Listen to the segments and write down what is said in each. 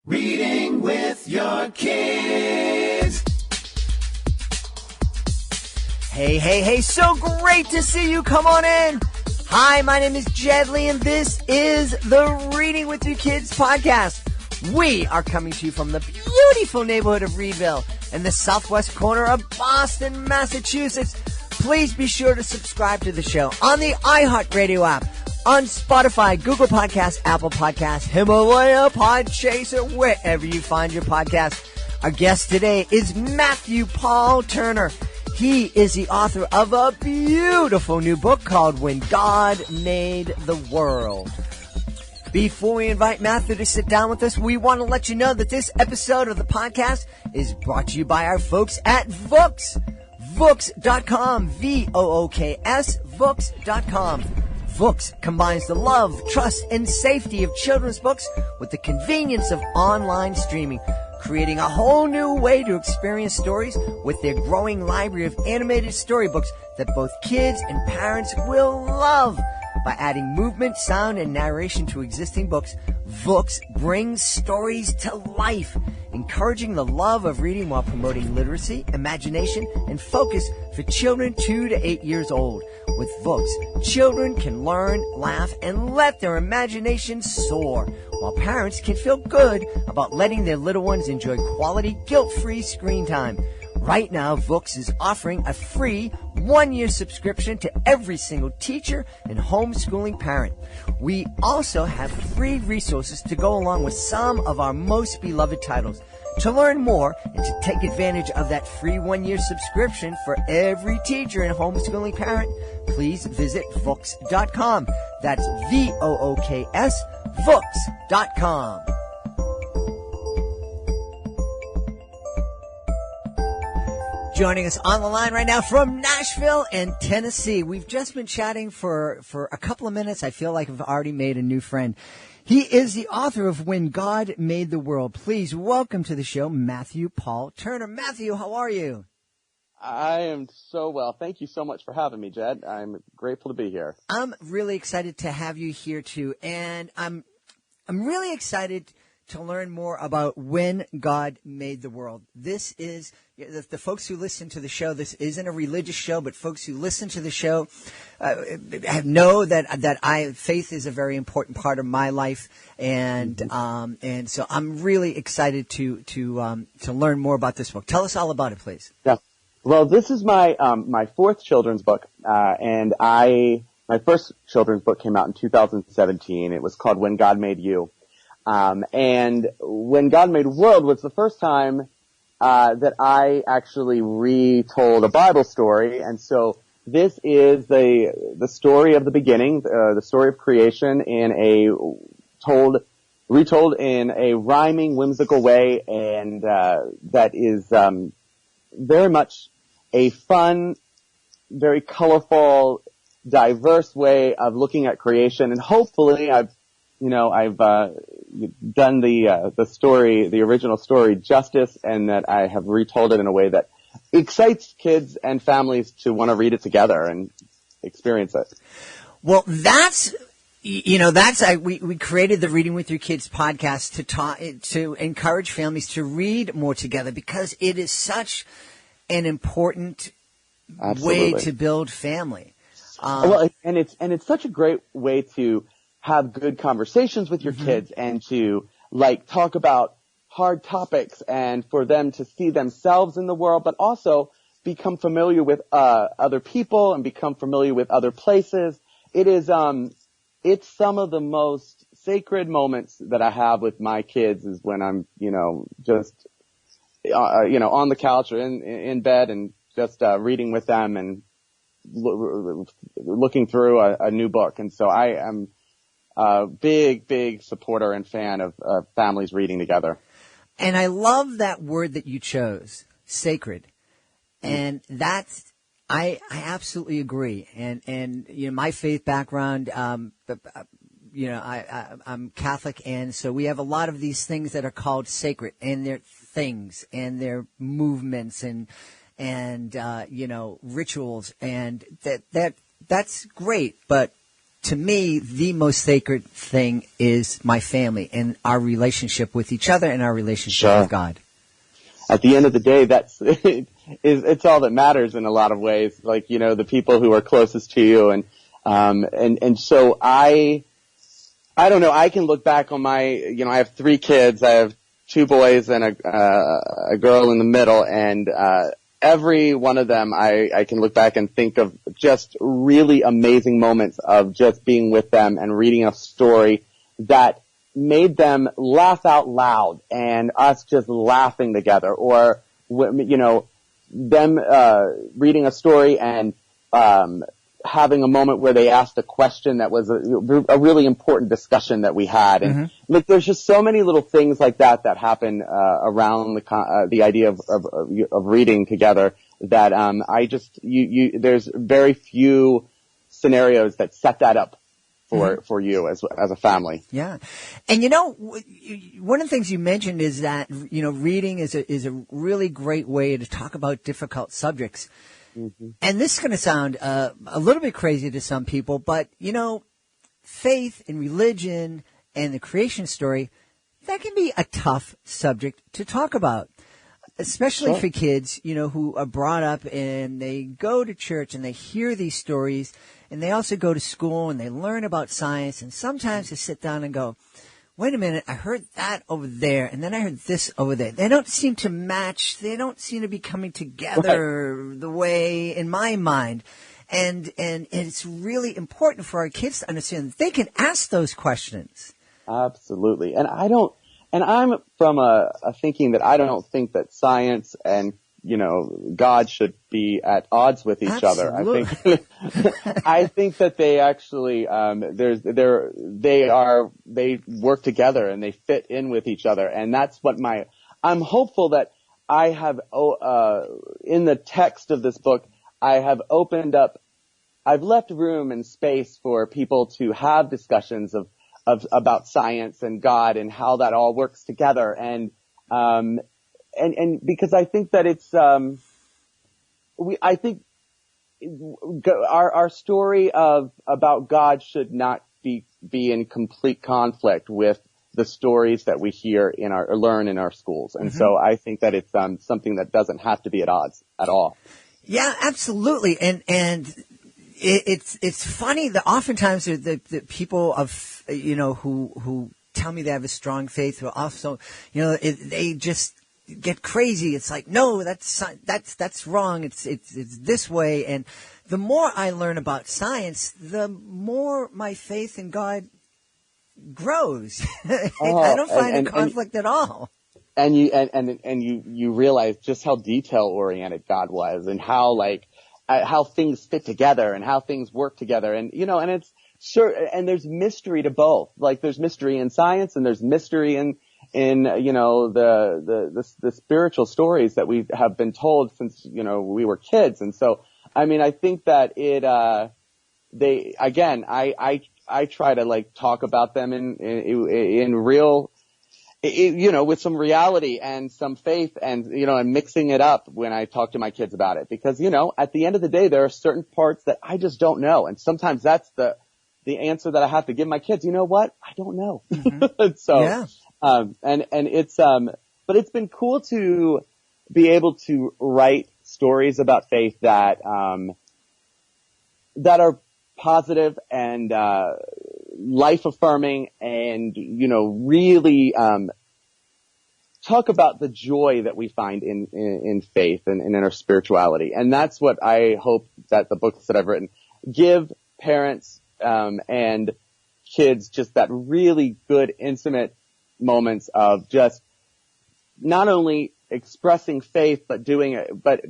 Reading with your kids. Hey, so great to see you. Come on in. Hi, my name is Jedley, and this is the Reading with Your Kids podcast. We are coming to you from the beautiful neighborhood of Reedville in the southwest corner of Boston, Massachusetts. Please be sure to subscribe to the show on the iHeartRadio app, on Spotify, Google Podcasts, Apple Podcasts, Himalaya, Podchaser, wherever you find your podcast. Our guest today is Matthew Paul Turner. He is the author of a beautiful new book called When God Made the World. Before we invite Matthew to sit down with us, we want to let you know that this episode of the podcast is brought to you by our folks at Vooks. Vooks.com, V-O-O-K-S, Vooks.com. Vooks combines the love, trust, and safety of children's books with the convenience of online streaming, creating a whole new way to experience stories with their growing library of animated storybooks that both kids and parents will love. By adding movement, sound, and narration to existing books, Vooks brings stories to life, encouraging the love of reading while promoting literacy, imagination, and focus for children 2 to 8 years old. With Vooks, children can learn, laugh, and let their imaginations soar, while parents can feel good about letting their little ones enjoy quality, guilt-free screen time. Right now, Vooks is offering a free 1-year subscription to every single teacher and homeschooling parent. We also have free resources to go along with some of our most beloved titles. To learn more and to take advantage of that free 1-year subscription for every teacher and homeschooling parent, please visit Vooks.com. That's V-O-O-K-S, Vooks.com. Joining us on the line right now from Nashville and Tennessee. We've just been chatting for a couple of minutes. I feel like I've already made a new friend. He is the author of When God Made the World. Please welcome to the show, Matthew Paul Turner. Matthew, how are you? I am so well. Thank you so much for having me, Jed. I'm grateful to be here. I'm really excited to have you here too, and I'm really excited to learn more about When God Made the World. This is the folks who listen to the show. This isn't a religious show, but folks who listen to the show know that faith is a very important part of my life, and so I'm really excited to learn more about this book. Tell us all about it, please. Yeah. Well, this is my my fourth children's book, and my first children's book came out in 2017. It was called When God Made You. And When God Made the World was the first time that I actually retold a Bible story, and so this is the story of the beginning, the story of creation retold in a rhyming, whimsical way, and that is very much a fun, very colorful, diverse way of looking at creation, and hopefully I've done the story, the original story, justice, and that I have retold it in a way that excites kids and families to want to read it together and experience it. Well, we created the Reading with Your Kids podcast to encourage families to read more together, because it is such an important way to build family. And it's such a great way to have good conversations with your kids and to talk about hard topics and for them to see themselves in the world, but also become familiar with other people and become familiar with other places. It is it's some of the most sacred moments that I have with my kids is when I'm just on the couch or in bed and just reading with them and looking through a new book. And so I am a big supporter and fan of families reading together. And I love that word that you chose, sacred. And I absolutely agree. And my faith background, I'm Catholic, and so we have a lot of these things that are called sacred, and they're things, and they're movements, and rituals, and that's great. But to me, the most sacred thing is my family and our relationship with each other and our relationship Sure. with God. At the end of the day, it's all that matters in a lot of ways. Like, the people who are closest to you. And so I don't know, I can look back on I have 3 kids. I have 2 boys and a girl in the middle, and every one of them I can look back and think of just really amazing moments of just being with them and reading a story that made them laugh out loud and us just laughing together, or them reading a story and having a moment where they asked a question that was a really important discussion that we had. And look, there's just so many little things like that happen around the idea of reading together that there's very few scenarios that set that up for you as a family. Yeah. And one of the things you mentioned is that, reading is a really great way to talk about difficult subjects. Mm-hmm. And this is going to sound a little bit crazy to some people, but, faith and religion and the creation story, that can be a tough subject to talk about, especially for kids, who are brought up and they go to church and they hear these stories, and they also go to school and they learn about science, and sometimes they sit down and go, wait a minute, I heard that over there, and then I heard this over there. They don't seem to match. They don't seem to be coming together the way in my mind. And it's really important for our kids to understand that they can ask those questions. Absolutely. And I'm from a thinking that I don't think that science and God should be at odds with each other. I think that they actually, they work together and they fit in with each other. And that's what I'm hopeful that I have, in the text of this book, I have I've left room and space for people to have discussions about science and God and how that all works together. And because I think that it's, I think our story about God should not be in complete conflict with the stories that we hear learn in our schools. And so I think that it's, something that doesn't have to be at odds at all. Yeah, absolutely. And it's funny that oftentimes the people who tell me they have a strong faith who also, they just get crazy. It's like, no, that's wrong. It's this way. And the more I learn about science, the more my faith in God grows. I don't find a conflict at all. And you realize just how detail oriented God was, and how things fit together and how things work together. And, and it's sure, and there's mystery to both. Like there's mystery in science and there's mystery in the spiritual stories that we have been told since, we were kids. And so, I think that I try to talk about them in real, with some reality and some faith and, and mixing it up when I talk to my kids about it. Because, at the end of the day, there are certain parts that I just don't know. And sometimes that's the answer that I have to give my kids. You know what? I don't know. So, yeah. And it's, but it's been cool to be able to write stories about faith that are positive and, life affirming and, really, talk about the joy that we find in faith and in our spirituality. And that's what I hope that the books that I've written give parents, and kids just that really good, intimate moments of just not only expressing faith, but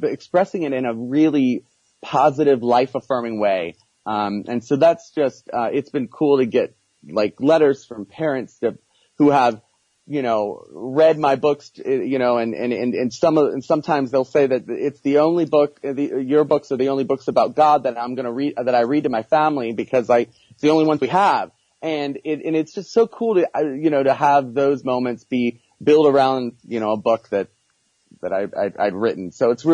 expressing it in a really positive, life affirming way. And so that's just, it's been cool to get letters from parents who have, read my books, and sometimes they'll say that it's the only book, your books are the only books about God that I'm going to read, that I read to my family because it's the only ones we have. And it's just so cool to, to have those moments be built around, a book that I'd written. So it's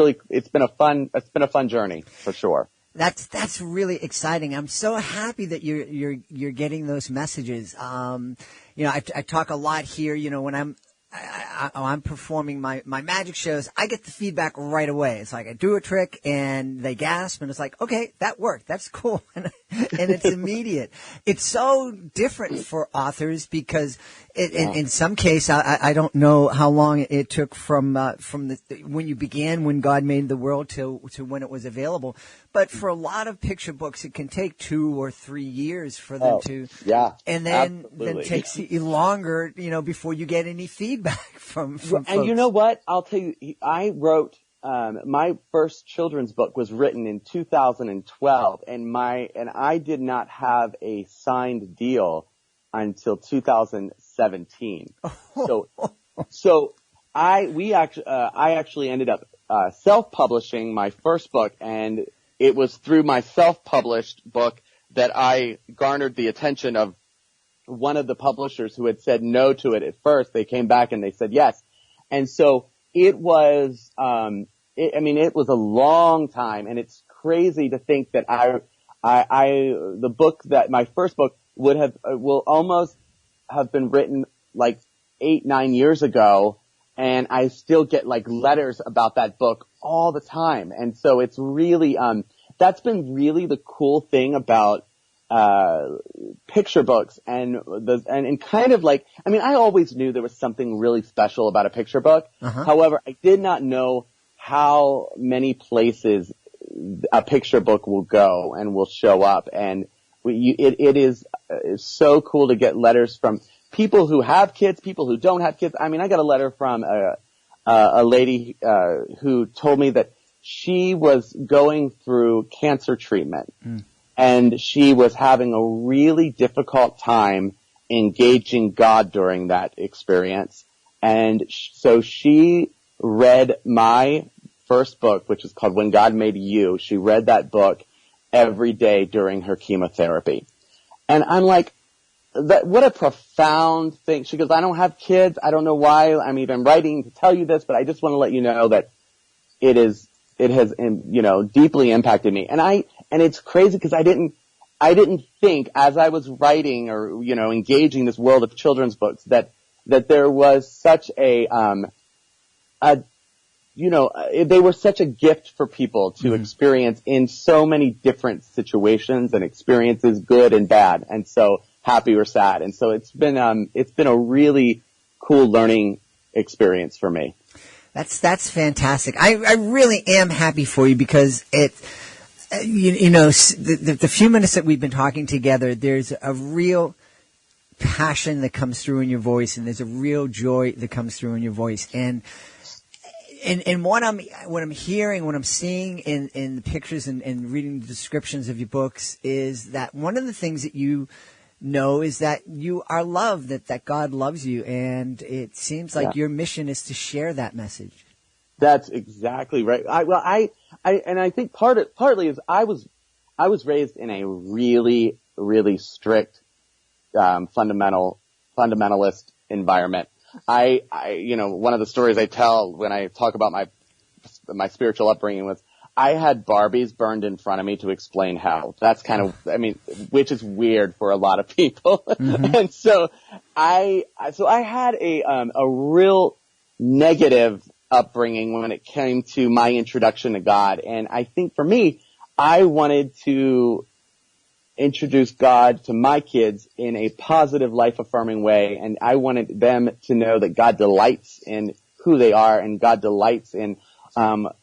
been a fun journey for sure. That's really exciting. I'm so happy that you're getting those messages. I talk a lot here. When I'm performing my magic shows, I get the feedback right away. It's like I do a trick and they gasp and it's like, okay, that worked. That's cool. And it's immediate. It's so different for authors because in some case, I don't know how long it took from when you began, when God made the world to when it was available. But for a lot of picture books, it can take 2 or 3 years for them to, and then takes you longer, before you get any feedback from folks. And you know what? I'll tell you, I wrote, my first children's book was written in 2012 and I did not have a signed deal until 2017. So I actually ended up, self-publishing my first book, and it was through my self-published book that I garnered the attention of one of the publishers who had said no to it at first. They came back and they said yes. And so it was, it was a long time, and it's crazy to think that the book that my first book will almost have been written like 8-9 years ago. And I still get like letters about that book all the time. And so it's really, that's been really the cool thing about, picture books and kind of like, I always knew there was something really special about a picture book. Uh-huh. However, I did not know how many places a picture book will go and will show up. And it is so cool to get letters from people who have kids, people who don't have kids. I got a letter from a lady who told me that she was going through cancer treatment. And she was having a really difficult time engaging God during that experience. And so she read my first book, which is called When God Made You. She read that book every day during her chemotherapy. And I'm like, what a profound thing. She goes, I don't have kids. I don't know why I'm even writing to tell you this, but I just want to let you know that it has, deeply impacted me. And it's crazy because I didn't think as I was writing or, engaging this world of children's books that there was such they were such a gift for people to experience in so many different situations and experiences, good and bad. And so happy or sad. And so it's been a really cool learning experience for me. That's fantastic. I really am happy for you because the few minutes that we've been talking together, there's a real passion that comes through in your voice, and there's a real joy that comes through in your voice. And what I'm hearing, what I'm seeing in the pictures and reading the descriptions of your books is that one of the things that you know is that you are loved, that God loves you, and it seems like your mission is to share that message. That's exactly right. I think partly is I was raised in a really, really strict, fundamentalist environment. One of the stories I tell when I talk about my spiritual upbringing was I had Barbies burned in front of me to explain hell. That's kind of, which is weird for a lot of people. Mm-hmm. And so I had a real negative upbringing when it came to my introduction to God. And I think for me, I wanted to introduce God to my kids in a positive, life-affirming way. And I wanted them to know that God delights in who they are, and God delights in, all,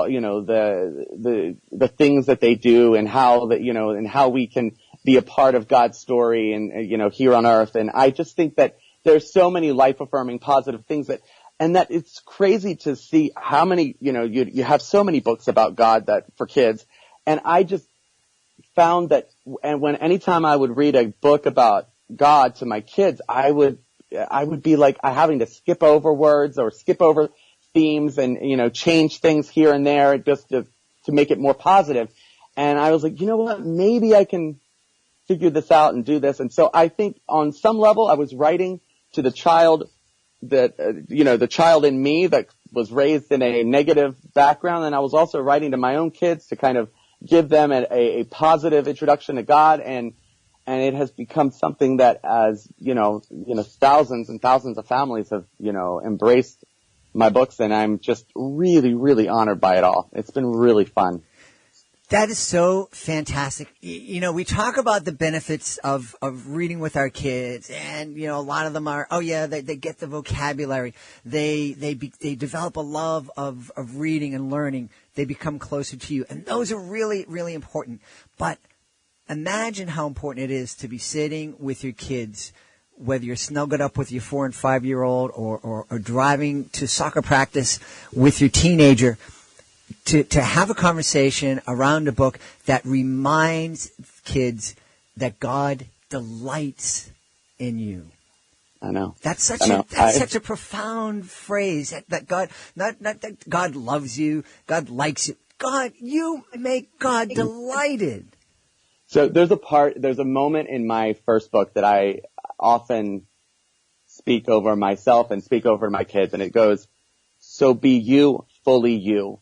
the things that they do, and how that, and how we can be a part of God's story and, here on earth. And I just think that there's so many life-affirming, positive things that it's crazy to see how many, you have so many books about God that for kids. And I just found that, and anytime I would read a book about God to my kids, I would be like having to skip over words or skip over themes and, change things here and there just to make it more positive. And I was like, you know what, maybe I can figure this out and do this. And so I think on some level I was writing to the child that, the child in me that was raised in a negative background. And I was also writing to my own kids to kind of give them a positive introduction to God, and it has become something that, as thousands and thousands of families have embraced my books, and I'm just really, really honored by it all. It's been really fun. That is so fantastic. We talk about the benefits of reading with our kids, and a lot of them are, they get the vocabulary. They develop a love of reading and learning. They become closer to you, and those are really, really important. But imagine how important it is to be sitting with your kids, whether you're snuggled up with your 4 and 5-year-old or driving to soccer practice with your teenager, to have a conversation around a book that reminds kids that God delights in you. I know. That's such a profound phrase, that God, not that God loves you, God likes you. God, you make God delighted. So there's a moment in my first book that I often speak over myself and speak over my kids, and it goes, "So be you, fully you.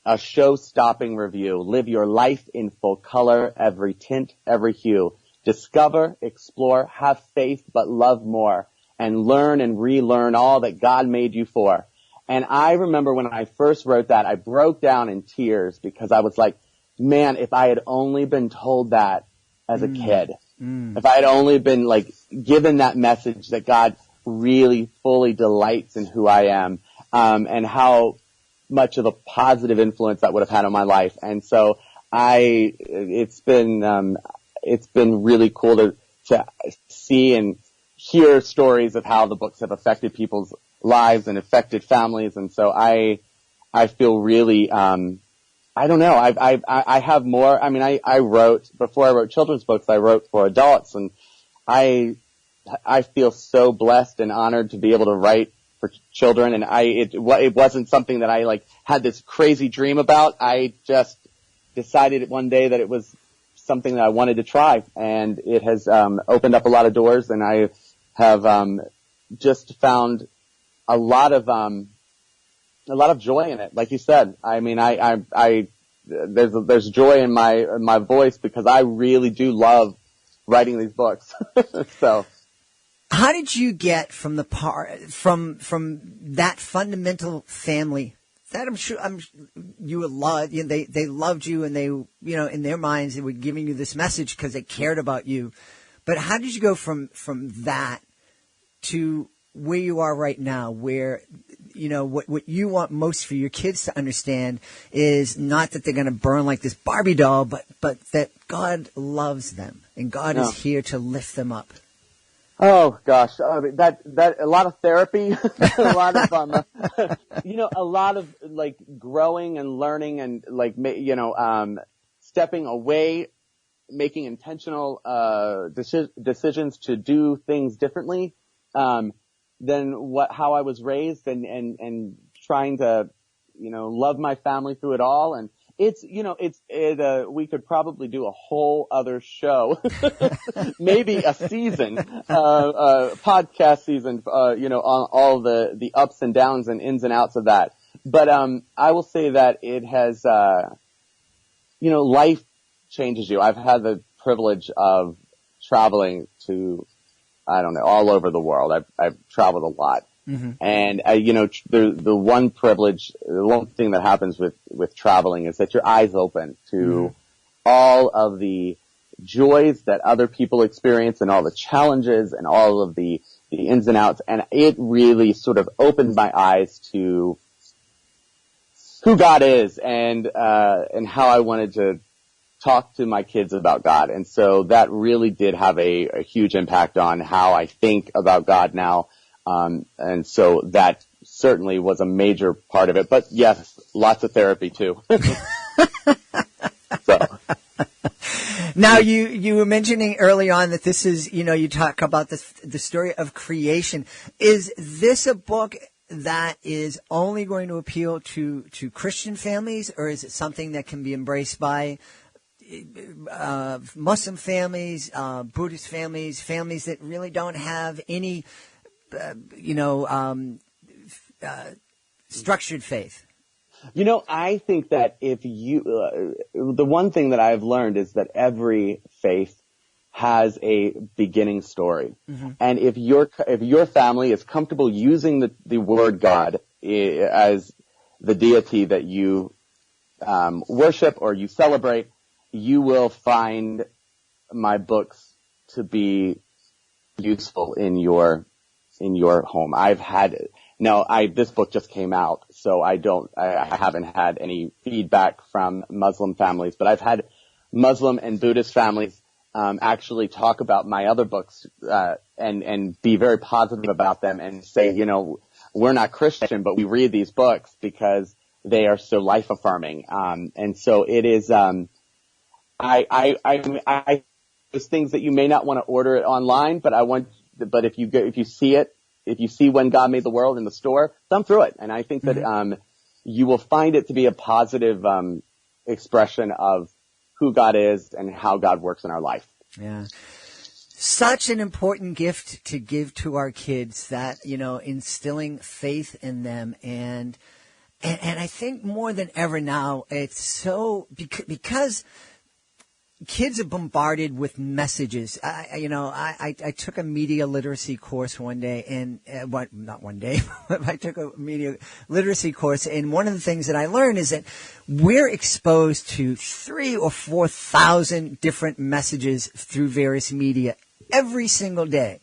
A show-stopping review. Live your life in full color, every tint, every hue. Discover, explore, have faith, but love more, and learn and relearn all that God made you for." And I remember when I first wrote that, I broke down in tears because I was like, man, if I had only been told that as a kid, if I had only been given that message that God really fully delights in who I am, and how much of a positive influence that would have had on my life. And so it's been really cool to see and hear stories of how the books have affected people's lives and affected families. And so I feel really, I don't know. I have more. I mean, before I wrote children's books, I wrote for adults, and I feel so blessed and honored to be able to write for children. And it wasn't something that I had this crazy dream about. I just decided one day that it was something that I wanted to try, and it has opened up a lot of doors, and I have just found a lot of joy in it. Like you said, I mean, there's joy in my voice because I really do love writing these books. So, how did you get from that fundamental family that I'm sure you would love? They loved you, and they in their minds they were giving you this message because they cared about you. But how did you go from that to where you are right now, where what you want most for your kids to understand is not that they're going to burn like this Barbie doll, but that God loves them and God is here to lift them up. Oh gosh, that a lot of therapy, a lot of a lot of growing and learning and stepping away, making intentional decisions to do things differently than how I was raised, and trying to love my family through it all. And we could probably do a whole other show, maybe a season, podcast season, on all the ups and downs and ins and outs of that. But, I will say that it has, life changes you. I've had the privilege of traveling to, all over the world. I've traveled a lot. Mm-hmm. And, the one thing that happens with traveling is that your eyes open to all of the joys that other people experience and all the challenges and all of the ins and outs. And it really sort of opened my eyes to who God is and how I wanted to talk to my kids about God. And so that really did have a huge impact on how I think about God now. And so that certainly was a major part of it. But yes, lots of therapy too. So. Now you were mentioning early on that this is, you talk about the story of creation. Is this a book that is only going to appeal to Christian families, or is it something that can be embraced by Muslim families, Buddhist families that really don't have any structured faith? I think that the one thing that I've learned is that every faith has a beginning story. Mm-hmm. And if your family is comfortable using the word God as the deity that you worship or you celebrate, you will find my books to be useful in your home. This book just came out, so I haven't had any feedback from Muslim families, but I've had Muslim and Buddhist families actually talk about my other books and be very positive about them and say, we're not Christian, but we read these books because they are so life affirming. And so it is. There's things that you may not want to order it online, but if you see When God Made the World in the store, thumb through it, and I think that you will find it to be a positive expression of who God is and how God works in our life. Yeah. Such an important gift to give to our kids, that, instilling faith in them. And I think more than ever now, it's so, because kids are bombarded with messages. I took a media literacy course one day, and not one day, but I took a media literacy course, and one of the things that I learned is that we're exposed to 3,000 or 4,000 different messages through various media every single day.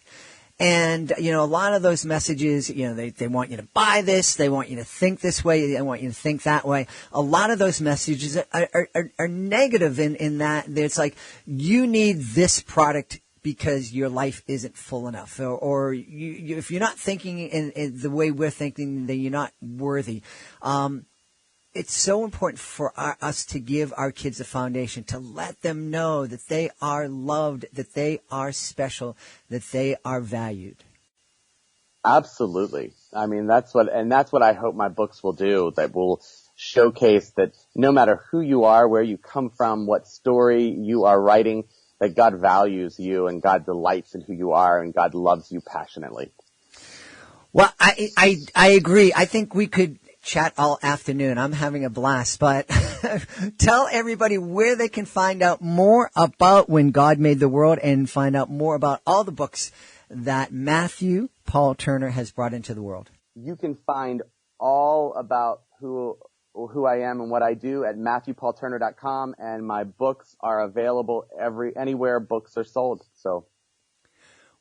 And, a lot of those messages, they want you to buy this, they want you to think this way, they want you to think that way. A lot of those messages are negative in that it's like, you need this product because your life isn't full enough. Or if you're not thinking in the way we're thinking, then you're not worthy. It's so important for us to give our kids a foundation, to let them know that they are loved, that they are special, that they are valued. Absolutely. I mean, that's what I hope my books will do, that will showcase that no matter who you are, where you come from, what story you are writing, that God values you and God delights in who you are and God loves you passionately. Well, I agree. I think we could chat all afternoon. I'm having a blast, but tell everybody where they can find out more about When God Made the World and find out more about all the books that Matthew Paul Turner has brought into the world. You can find all about who I am and what I do at MatthewPaulTurner.com, and my books are available anywhere books are sold. So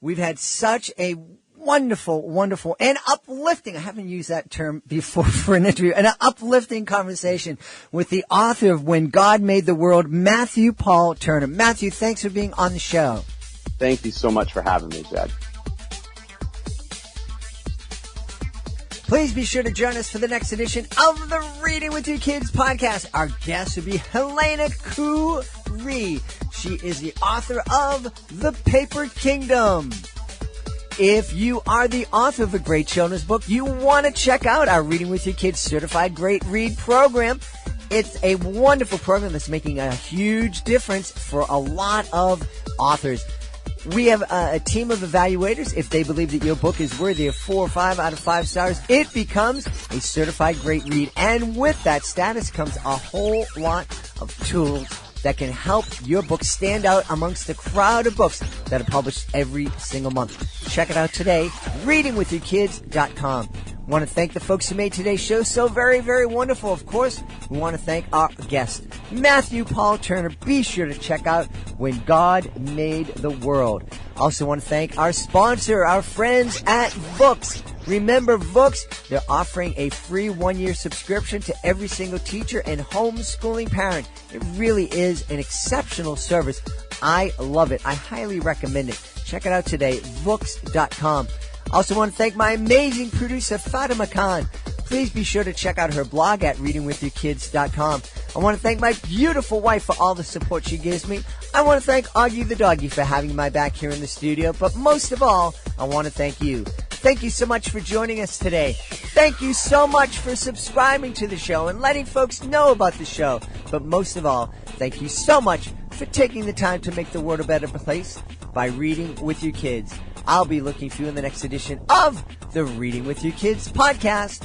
we've had such a wonderful, and uplifting, I haven't used that term before for an interview, an uplifting conversation with the author of When God Made the World, Matthew Paul Turner. Matthew, thanks for being on the show. Thank you so much for having me, Jed. Please be sure to join us for the next edition of the Reading with Your Kids podcast. Our guest will be Helena Khoury. She is the author of The Paper Kingdom. If you are the author of a great children's book, you want to check out our Reading with Your Kids Certified Great Read program. It's a wonderful program that's making a huge difference for a lot of authors. We have a team of evaluators. If they believe that your book is worthy of 4 or 5 out of 5 stars, it becomes a certified great read. And with that status comes a whole lot of tools that can help your book stand out amongst the crowd of books that are published every single month. Check it out today, readingwithyourkids.com. I want to thank the folks who made today's show so very, very wonderful. Of course, we want to thank our guest, Matthew Paul Turner. Be sure to check out When God Made the World. Also want to thank our sponsor, our friends at Vooks. Remember Vooks, they're offering a free 1-year subscription to every single teacher and homeschooling parent. It really is an exceptional service. I love it. I highly recommend it. Check it out today, Vooks.com. Also want to thank my amazing producer, Fatima Khan. Please be sure to check out her blog at readingwithyourkids.com. I want to thank my beautiful wife for all the support she gives me. I want to thank Augie the doggy for having my back here in the studio. But most of all, I want to thank you. Thank you so much for joining us today. Thank you so much for subscribing to the show and letting folks know about the show. But most of all, thank you so much for taking the time to make the world a better place by reading with your kids. I'll be looking for you in the next edition of the Reading with Your Kids podcast.